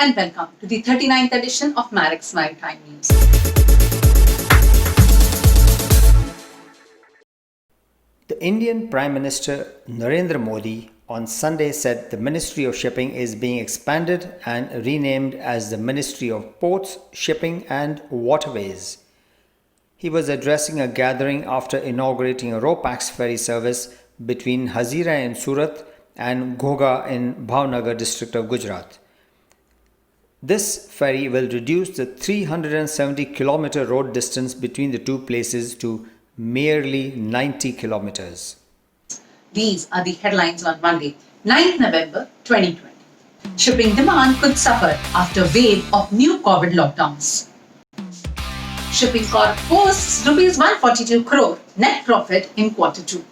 and welcome to the 39th edition of Marex Maritime News. The Indian Prime Minister Narendra Modi on Sunday said the Ministry of Shipping is being expanded and renamed as the Ministry of Ports, Shipping and Waterways. He was addressing a gathering after inaugurating a Ro-Pax ferry service between Hazira in Surat and Ghoga in Bhavnagar district of Gujarat. This ferry will reduce the 370-kilometer road distance between the two places to merely 90 kilometers. These are the headlines on Monday, 9th November 2020. Shipping demand could suffer after wave of new COVID lockdowns. Shipping Corp posts Rs 142 crore net profit in Q2.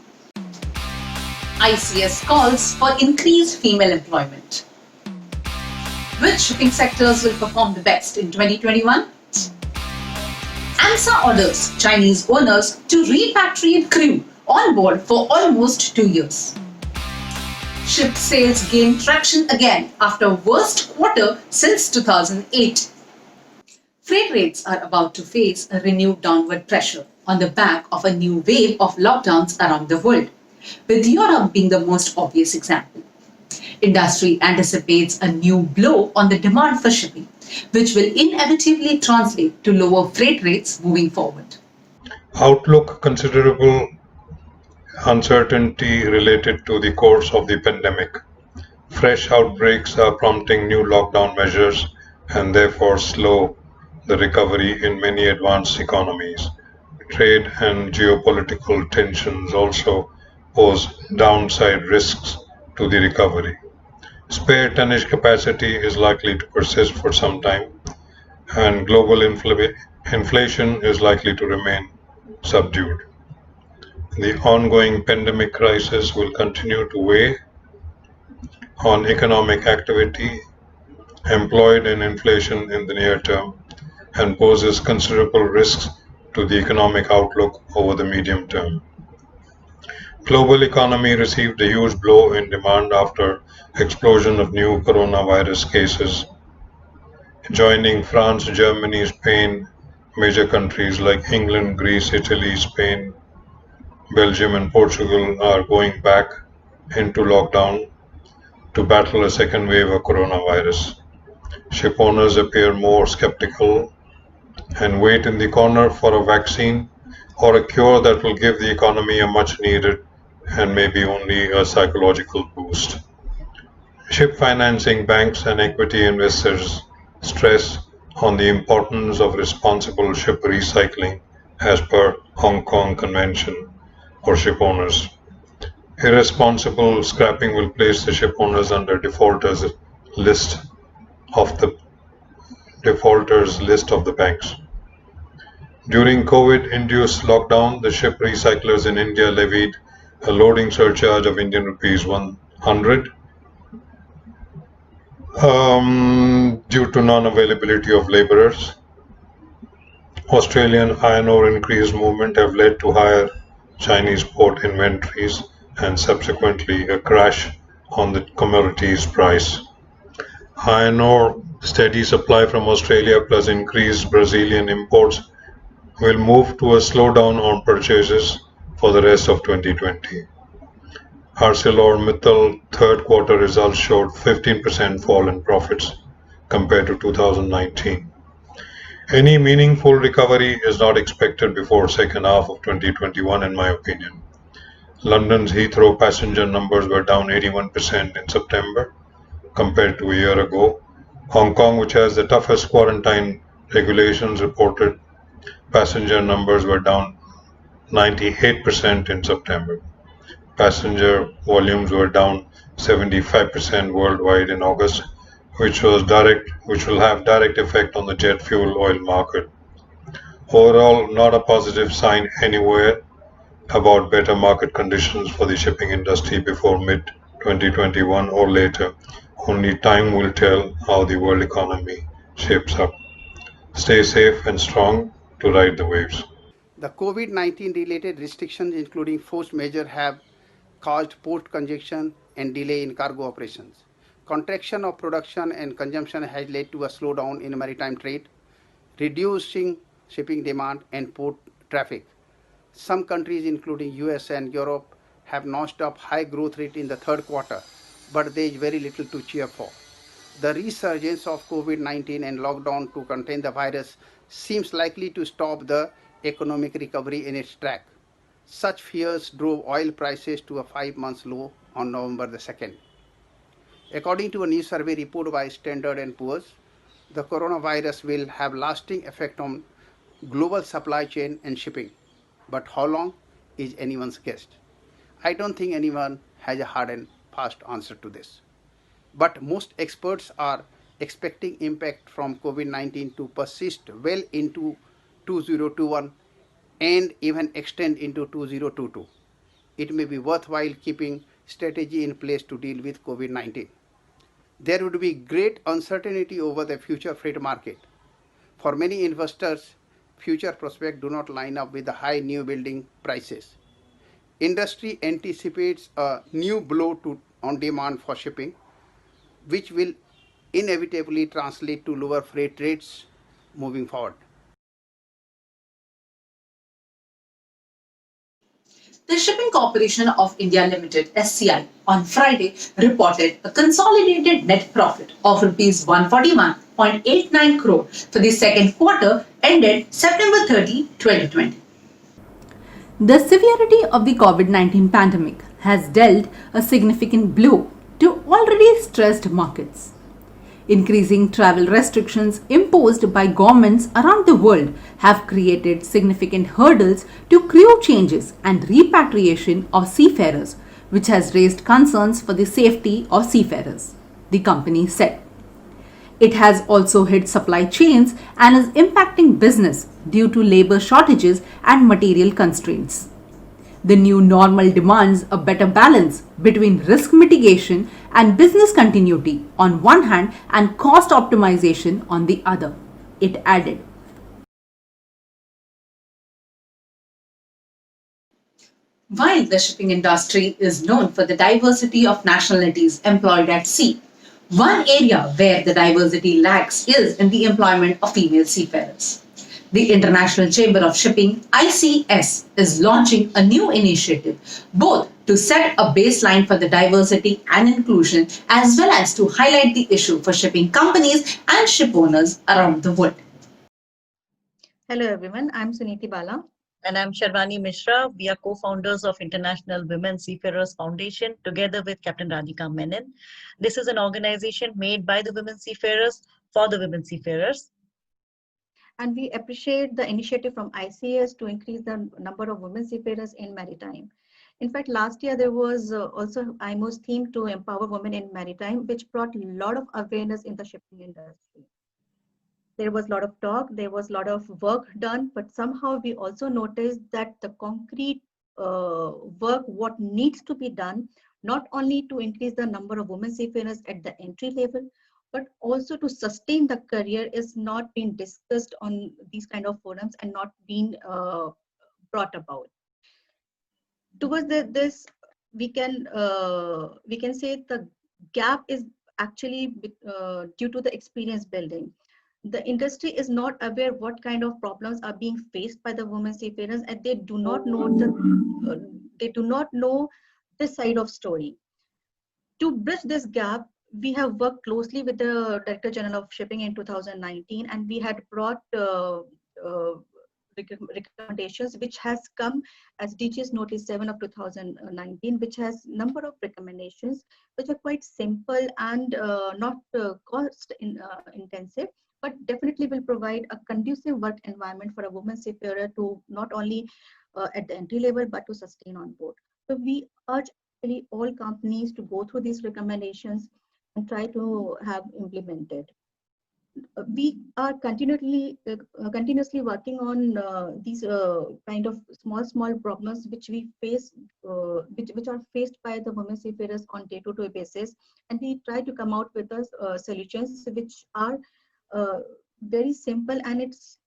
ICS calls for increased female employment. Which shipping sectors will perform the best in 2021? AMSA orders Chinese owners to repatriate crew on board for almost 2 years. Ship sales gain traction again after worst quarter since 2008. Freight rates are about to face a renewed downward pressure on the back of a new wave of lockdowns around the world, with Europe being the most obvious example. Industry anticipates a new blow on the demand for shipping, which will inevitably translate to lower freight rates moving forward. Outlook: considerable uncertainty related to the course of the pandemic. Fresh outbreaks are prompting new lockdown measures and therefore slow the recovery in many advanced economies. Trade and geopolitical tensions also pose downside risks to the recovery. Spare tonnage capacity is likely to persist for some time, and global inflation is likely to remain subdued. The ongoing pandemic crisis will continue to weigh on economic activity, employed and inflation in the near term, and poses considerable risks to the economic outlook over the medium term. Global economy received a huge blow in demand after explosion of new coronavirus cases. Joining France, Germany, Spain, major countries like England, Greece, Italy, Spain, Belgium and Portugal are going back into lockdown to battle a second wave of coronavirus. Ship owners appear more skeptical and wait in the corner for a vaccine or a cure that will give the economy a much needed and maybe only a psychological boost. Ship financing banks and equity investors stress on the importance of responsible ship recycling as per Hong Kong Convention for ship owners. Irresponsible scrapping will place the ship owners under defaulters list of the banks. During COVID-induced lockdown, the ship recyclers in India levied a loading surcharge of Indian rupees 100 due to non-availability of laborers. Australian iron ore increased movement have led to higher Chinese port inventories and subsequently a crash on the commodities price. Iron ore steady supply from Australia plus increased Brazilian imports will move to a slowdown on purchases for the rest of 2020. ArcelorMittal third quarter results showed 15% fall in profits compared to 2019. Any meaningful recovery is not expected before second half of 2021 in my opinion. London's Heathrow passenger numbers were down 81% in September compared to a year ago. Hong Kong, which has the toughest quarantine regulations, reported passenger numbers were down 98% in September. Passenger volumes were down 75% worldwide in August, which will have direct effect on the jet fuel oil market. Overall, not a positive sign anywhere about better market conditions for the shipping industry before mid-2021 or later. Only time will tell how the world economy shapes up. Stay safe and strong to ride the waves. The COVID-19 related restrictions, including force measures, have caused port congestion and delay in cargo operations. Contraction of production and consumption has led to a slowdown in maritime trade, reducing shipping demand and port traffic. Some countries, including US and Europe, have notched up high growth rate in the third quarter, but there is very little to cheer for. The resurgence of COVID-19 and lockdown to contain the virus seems likely to stop the economic recovery in its track. Such fears drove oil prices to a 5-month low on November the 2nd. According to a new survey report by Standard & Poor's, the coronavirus will have lasting effect on global supply chain and shipping. But how long is anyone's guess. I don't think anyone has a hard and fast answer to this. But most experts are expecting impact from COVID-19 to persist well into 2021 and even extend into 2022. It may be worthwhile keeping strategy in place to deal with COVID-19. There would be great uncertainty over the future freight market. For many investors, future prospects do not line up with the high new building prices. Industry anticipates a new blow on demand for shipping, which will inevitably translate to lower freight rates moving forward. The Shipping Corporation of India Limited (SCI) on Friday reported a consolidated net profit of rupees 141.89 crore for the second quarter ended September 30, 2020. The severity of the COVID-19 pandemic has dealt a significant blow to already stressed markets. Increasing travel restrictions imposed by governments around the world have created significant hurdles to crew changes and repatriation of seafarers, which has raised concerns for the safety of seafarers, the company said. It has also hit supply chains and is impacting business due to labor shortages and material constraints. The new normal demands a better balance between risk mitigation and business continuity on one hand and cost optimization on the other, it added. While the shipping industry is known for the diversity of nationalities employed at sea, one area where the diversity lacks is in the employment of female seafarers. The International Chamber of Shipping (ICS) is launching a new initiative both to set a baseline for the diversity and inclusion as well as to highlight the issue for shipping companies and ship owners around the world. Hello everyone, I'm Suniti Bala. And I'm Sharvani Mishra. We are co-founders of International Women Seafarers Foundation together with Captain Radhika Menon. This is an organization made by the women seafarers for the women seafarers. And we appreciate the initiative from ICS to increase the number of women seafarers in maritime. In fact, last year there was also IMO's theme to empower women in maritime, which brought a lot of awareness in the shipping industry. There was a lot of talk, there was a lot of work done, but somehow we also noticed that the concrete work, what needs to be done, not only to increase the number of women seafarers at the entry level, but also to sustain the career is not being discussed on these kind of forums and not being brought about. Towards this, we can say the gap is actually due to the experience building. The industry is not aware what kind of problems are being faced by the women seafarers, and they do not know this side of story. To bridge this gap, we have worked closely with the Director General of Shipping in 2019, and we had brought recommendations which has come as DGS Notice 7 of 2019, which has number of recommendations which are quite simple and not cost intensive, but definitely will provide a conducive work environment for a woman seafarer to not only at the entry level but to sustain on board. So we urge all companies to go through these recommendations and try to have implemented. We are continuously working on these kind of small problems which we face, which are faced by the women seafarers on day-to-day basis, and we try to come out with the solutions which are very simple, and it's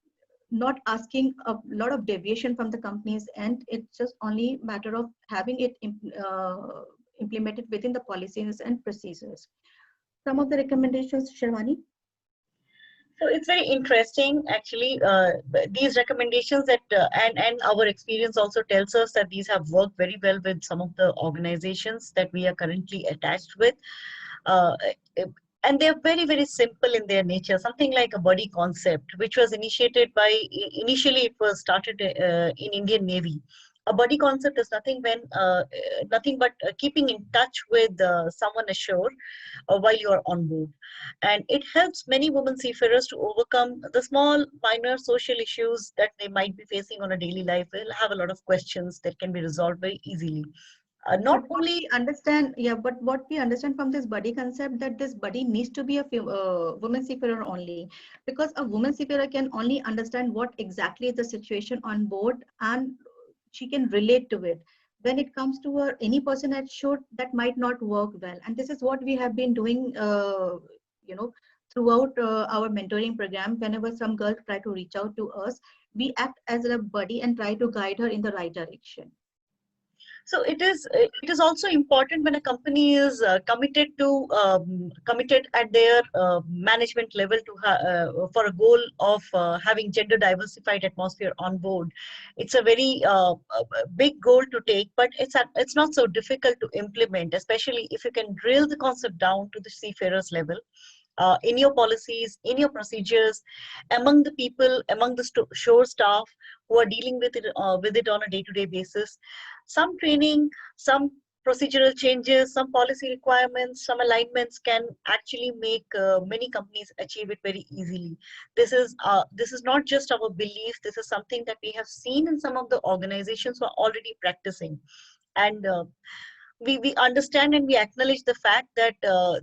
not asking a lot of deviation from the companies, and it's just only matter of having it implemented within the policies and procedures. some of the recommendations, Sharwani? So it's very interesting, actually. These recommendations that and our experience also tells us that these have worked very well with some of the organizations that we are currently attached with. Uh, and they're very simple in their nature, something like a buddy concept, which was initiated by, initially it was started in Indian Navy. A buddy concept is nothing but keeping in touch with someone ashore while you are on board, and it helps many women seafarers to overcome the small minor social issues that they might be facing on a daily life. They'll have a lot of questions that can be resolved very easily. Not But what only we understand, yeah, but what we understand from this buddy concept, that this buddy needs to be a woman seafarer only, because a woman seafarer can only understand what exactly is the situation on board, and she can relate to it. When it comes to any person at shore, that might not work well. And this is what we have been doing, throughout our mentoring program. Whenever some girls try to reach out to us, we act as a buddy and try to guide her in the right direction. So it is also important when a company is committed at their management level to for a goal of having gender diversified atmosphere on board. It's a very big goal to take, but it's not so difficult to implement, especially if you can drill the concept down to the seafarers level. In your policies, in your procedures, among the people, among the shore staff who are dealing with it on a day-to-day basis. Some training, some procedural changes, some policy requirements, some alignments can actually make many companies achieve it very easily. This is not just our belief. This is something that we have seen in some of the organizations who are already practicing, and we understand and we acknowledge the fact that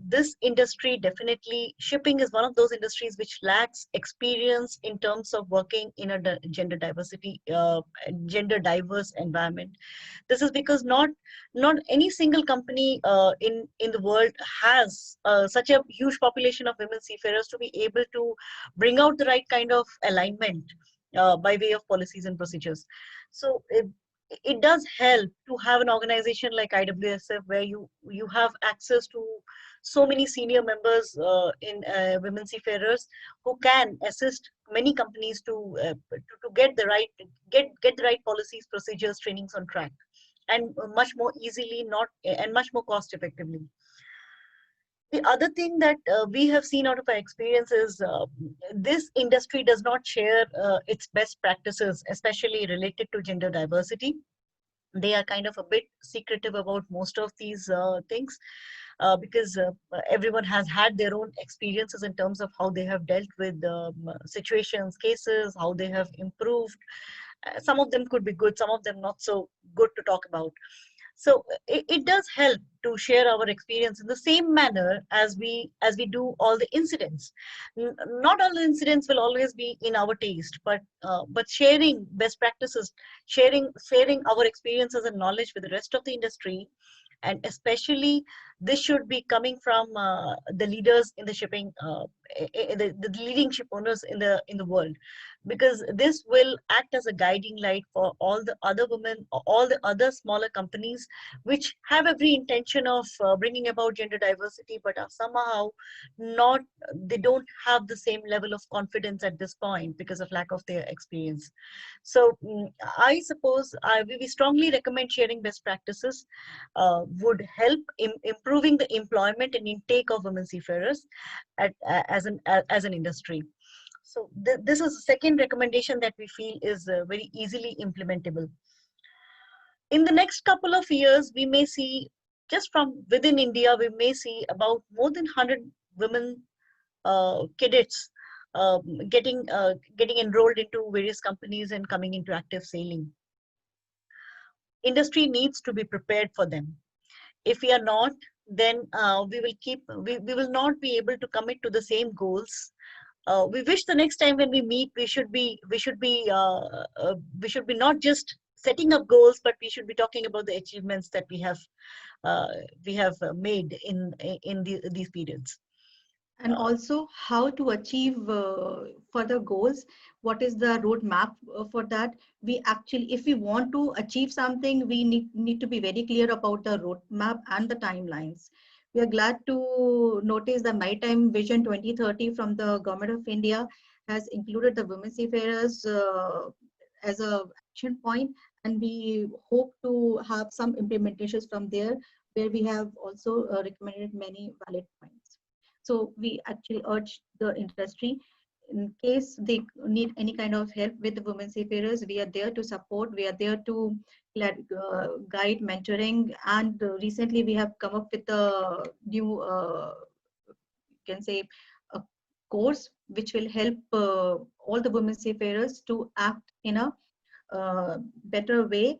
this industry, definitely shipping is one of those industries which lacks experience in terms of working in a gender diverse environment. This is because not any single company in the world has such a huge population of women seafarers to be able to bring out the right kind of alignment by way of policies and procedures. So it does help to have an organization like IWSF, where you have access to so many senior members in women seafarers who can assist many companies to get the right policies, procedures, trainings on track, and much more easily, not and much more cost effectively. The other thing that we have seen out of our experience is this industry does not share its best practices, especially related to gender diversity. They are kind of a bit secretive about most of these things because everyone has had their own experiences in terms of how they have dealt with situations, cases, how they have improved. Some of them could be good, some of them not so good to talk about. So it does help to share our experience in the same manner as we do all the incidents. Not all the incidents will always be in our taste, but sharing best practices, sharing our experiences and knowledge with the rest of the industry, and especially this should be coming from the leaders in the shipping, the leading ship owners in the world, because this will act as a guiding light for all the other women, all the other smaller companies which have every intention of bringing about gender diversity, but are somehow not, they don't have the same level of confidence at this point because of lack of their experience. So I suppose we strongly recommend sharing best practices would help in improving the employment and intake of women seafarers as an industry. So this is the second recommendation that we feel is very easily implementable. In the next couple of years, we may see, just from within India, we may see about more than 100 women cadets getting enrolled into various companies and coming into active sailing. Industry needs to be prepared for them. If we are not, then we will not be able to commit to the same goals. We wish the next time when we meet, we should be not just setting up goals, but we should be talking about the achievements that we have made in these periods. And also how to achieve further goals. What is the roadmap for that? We actually, if we want to achieve something, we need to be very clear about the roadmap and the timelines. We are glad to notice the Maritime Vision 2030 from the Government of India has included the women seafarers as a action point, and we hope to have some implementations from there, where we have also recommended many valid points. So we actually urge the industry, in case they need any kind of help with the women seafarers, we are there to support. We are there to guide, mentoring, and recently we have come up with a new, you can say, a course which will help all the women seafarers to act in a better way,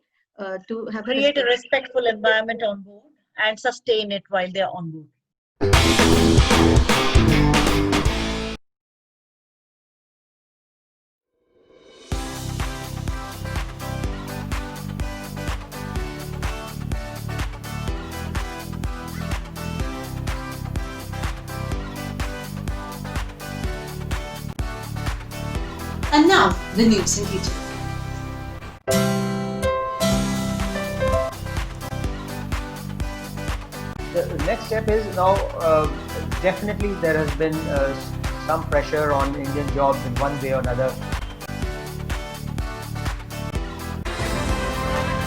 to have a Create a respect. respectful environment on board and sustain it while they're on board. And now, the news in detail. The next step is now definitely there has been some pressure on Indian jobs in one way or another.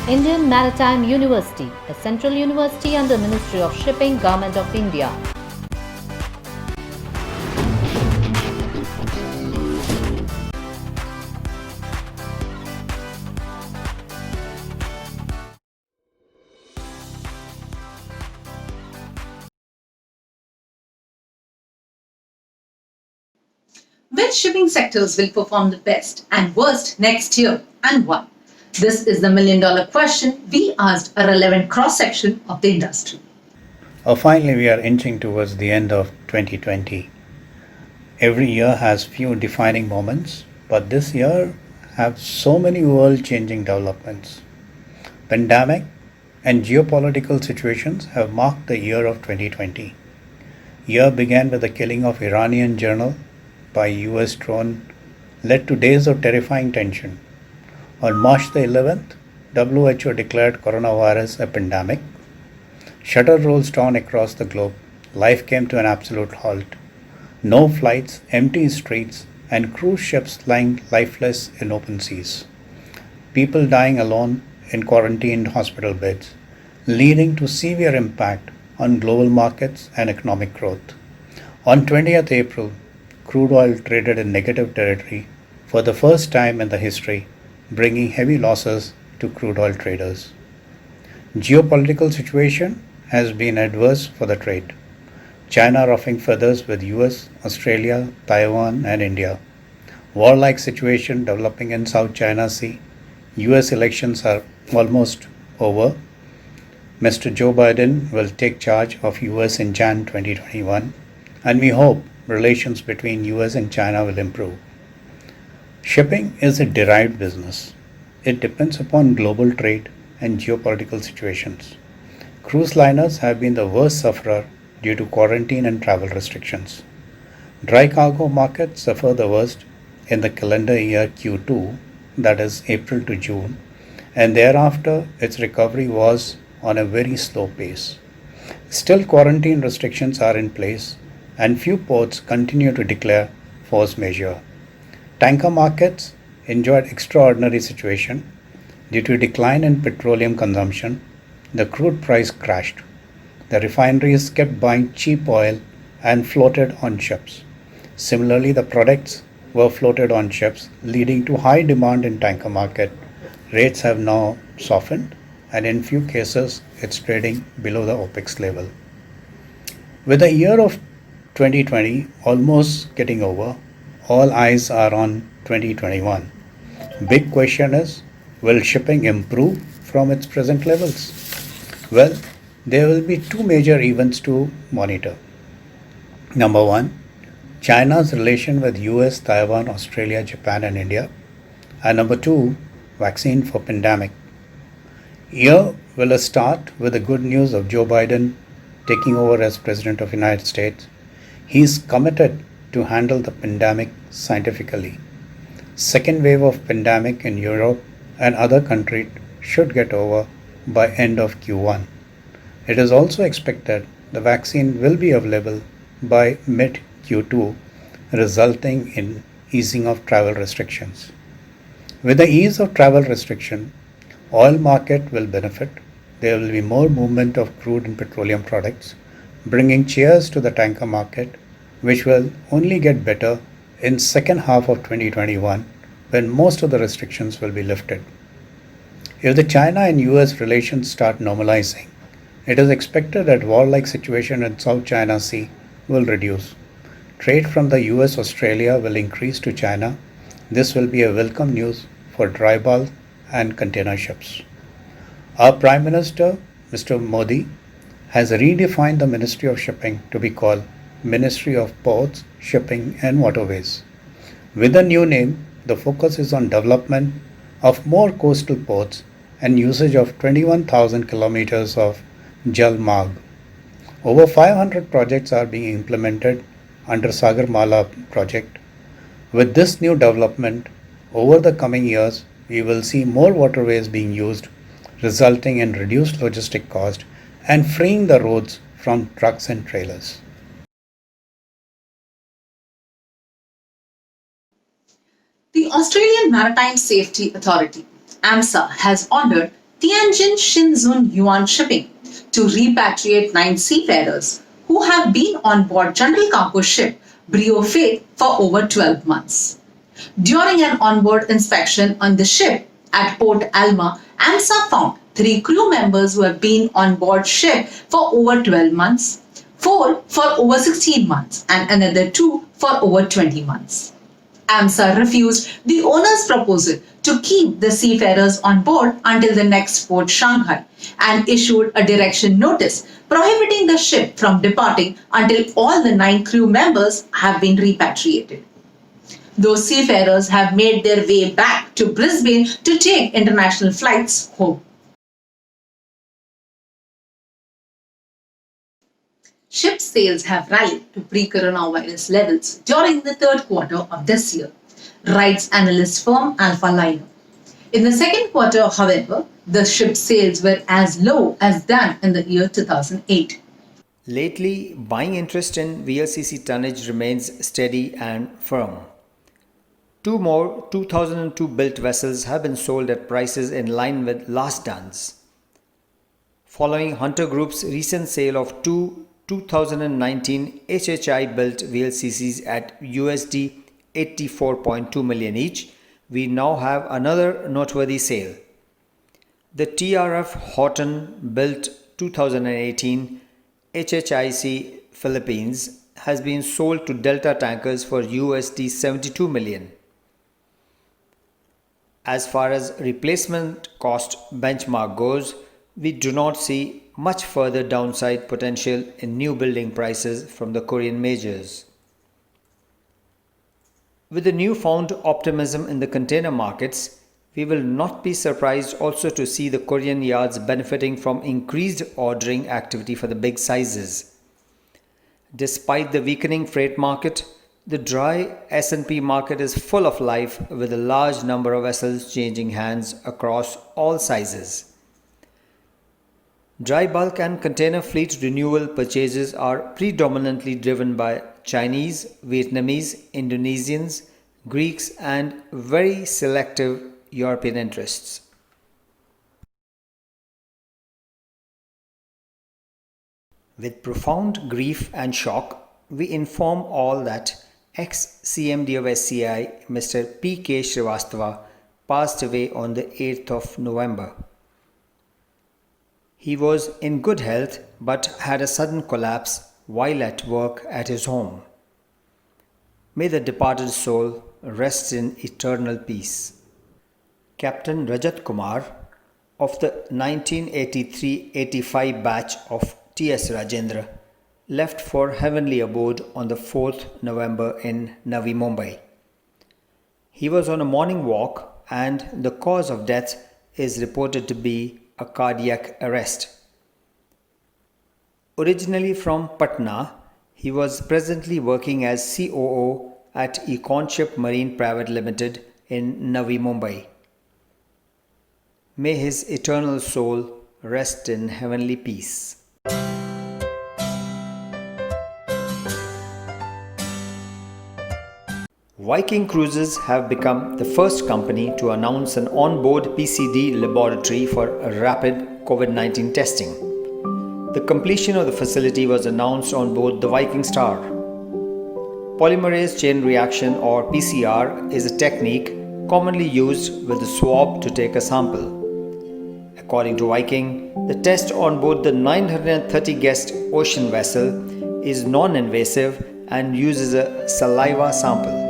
Indian Maritime University, a central university under Ministry of Shipping, Government of India. Which shipping sectors will perform the best and worst next year, and why? This is the million-dollar question we asked a relevant cross-section of the industry. Finally, we are inching towards the end of 2020. Every year has few defining moments, but this year have so many world-changing developments. Pandemic and geopolitical situations have marked the year of 2020. Year began with the killing of Iranian journal by US drone, led to days of terrifying tension. On March the 11th, WHO declared coronavirus a pandemic. Shutter rolls down across the globe. Life came to an absolute halt. No flights, empty streets, and cruise ships lying lifeless in open seas. People dying alone in quarantined hospital beds, leading to severe impact on global markets and economic growth. On 20th April, crude oil traded in negative territory for the first time in the history, bringing heavy losses to crude oil traders. Geopolitical situation has been adverse for the trade. China ruffling feathers with US, Australia, Taiwan, and India. Warlike situation developing in South China Sea. US elections are almost over. Mr. Joe Biden will take charge of US in Jan 2021, and we hope relations between US and China will improve. Shipping is a derived business. It depends upon global trade and geopolitical situations. Cruise liners have been the worst sufferer due to quarantine and travel restrictions. Dry cargo markets suffer the worst in the calendar year Q2, that is April to June, and thereafter its recovery was on a very slow pace. Still, quarantine restrictions are in place and few ports continue to declare force majeure. Tanker markets enjoyed extraordinary situation. Due to decline in petroleum consumption, the crude price crashed. The refineries kept buying cheap oil and floated on ships. Similarly, the products were floated on ships, leading to high demand in tanker market. Rates have now softened, and in few cases it's trading below the OPEX level. With the year of 2020 almost getting over, all eyes are on 2021. Big question is, will shipping improve from its present levels? Well, there will be two major events to monitor. Number one, China's relation with US, Taiwan, Australia, Japan, and India. And number two, vaccine for pandemic. Here will start with the good news of Joe Biden taking over as President of the United States. He is committed to handle the pandemic scientifically. Second wave of pandemic in Europe and other countries should get over by end of Q1. It is also expected the vaccine will be available by mid Q2, resulting in easing of travel restrictions. With the ease of travel restriction, oil market will benefit. There will be more movement of crude and petroleum products, bringing cheers to the tanker market, which will only get better in second half of 2021 when most of the restrictions will be lifted. If the China and US relations start normalizing, it is expected that war-like situation in South China Sea will reduce. Trade from the US Australia will increase to China. This will be a welcome news for dry bulk and container ships. Our Prime Minister, Mr. Modi, has redefined the Ministry of Shipping to be called Ministry of Ports, Shipping and Waterways. With the new name, the focus is on development of more coastal ports and usage of 21,000 kilometers of Jal Marg. Over 500 projects are being implemented under Sagarmala project. With this new development, over the coming years, we will see more waterways being used, resulting in reduced logistic cost and freeing the roads from trucks and trailers. The Australian Maritime Safety Authority, AMSA, has ordered Tianjin Shinzun Yuan Shipping to repatriate 9 seafarers who have been on board general cargo ship Brio Faith for over 12 months. During an onboard inspection on the ship at Port Alma, AMSA found 3 crew members who have been on board ship for over 12 months, 4 for over 16 months, and another 2 for over 20 months. AMSA refused the owner's proposal to keep the seafarers on board until the next port, Shanghai, and issued a direction notice prohibiting the ship from departing until all the 9 crew members have been repatriated. Those seafarers have made their way back to Brisbane to take international flights home. Ship sales have rallied to pre-coronavirus levels during the third quarter of this year, writes analyst firm Alpha Liner. In the second quarter, however, the ship sales were as low as that in the year 2008. Lately, buying interest in VLCC tonnage remains steady and firm. 2 more 2002 built vessels have been sold at prices in line with last done's. Following Hunter Group's recent sale of 2 2019 HHI built VLCCs at USD 84.2 million each, we now have another noteworthy sale. The TRF Horton built 2018 HHIC Philippines has been sold to Delta Tankers for USD 72 million. As far as replacement cost benchmark goes, we do not see much further downside potential in new building prices from the Korean majors. With the newfound optimism in the container markets, we will not be surprised also to see the Korean yards benefiting from increased ordering activity for the big sizes. Despite the weakening freight market, the dry S&P market is full of life with a large number of vessels changing hands across all sizes. Dry bulk and container fleet renewal purchases are predominantly driven by Chinese, Vietnamese, Indonesians, Greeks, and very selective European interests. With profound grief and shock, we inform all that ex-CMD of SCI, Mr. P.K. Srivastava, passed away on the 8th of November. He was in good health but had a sudden collapse while at work at his home. May the departed soul rest in eternal peace. Captain Rajat Kumar of the 1983-85 batch of T.S. Rajendra left for heavenly abode on the 4th November in Navi Mumbai. He was on a morning walk and the cause of death is reported to be a cardiac arrest. Originally from Patna, he was presently working as COO at Econship Marine Private Limited in Navi Mumbai. May his eternal soul rest in heavenly peace. Viking Cruises have become the first company to announce an onboard PCD laboratory for rapid COVID-19 testing. The completion of the facility was announced on board the Viking Star. Polymerase chain reaction or PCR is a technique commonly used with a swab to take a sample. According to Viking, the test on board the 930 guest ocean vessel is non-invasive and uses a saliva sample.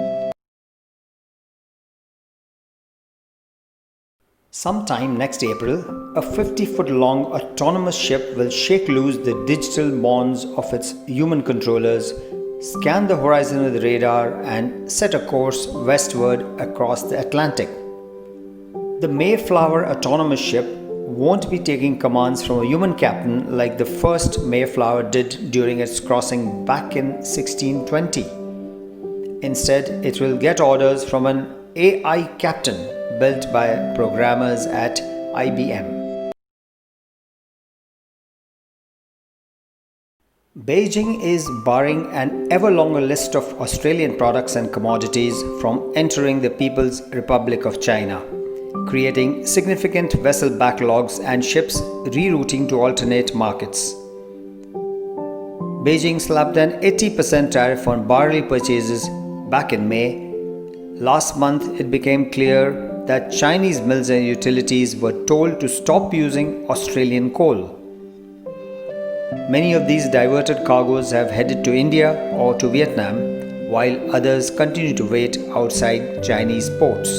Sometime next April, a 50-foot-long autonomous ship will shake loose the digital bonds of its human controllers, scan the horizon with radar, and set a course westward across the Atlantic. The Mayflower autonomous ship won't be taking commands from a human captain like the first Mayflower did during its crossing back in 1620. Instead, it will get orders from an AI captain built by programmers at IBM. Beijing is barring an ever longer list of Australian products and commodities from entering the People's Republic of China, creating significant vessel backlogs and ships rerouting to alternate markets. Beijing slapped an 80% tariff on barley purchases back in May. Last month, it became clear that Chinese mills and utilities were told to stop using Australian coal. Many of these diverted cargoes have headed to India or to Vietnam, while others continue to wait outside Chinese ports.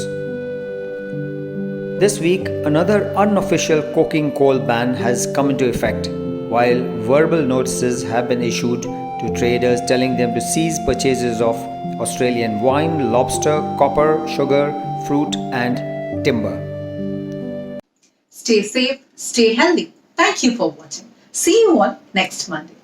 This week, another unofficial coking coal ban has come into effect, while verbal notices have been issued to traders telling them to cease purchases of Australian wine, lobster, copper, sugar, fruit, and timber. Stay safe, stay healthy. Thank you for watching. See you on next Monday.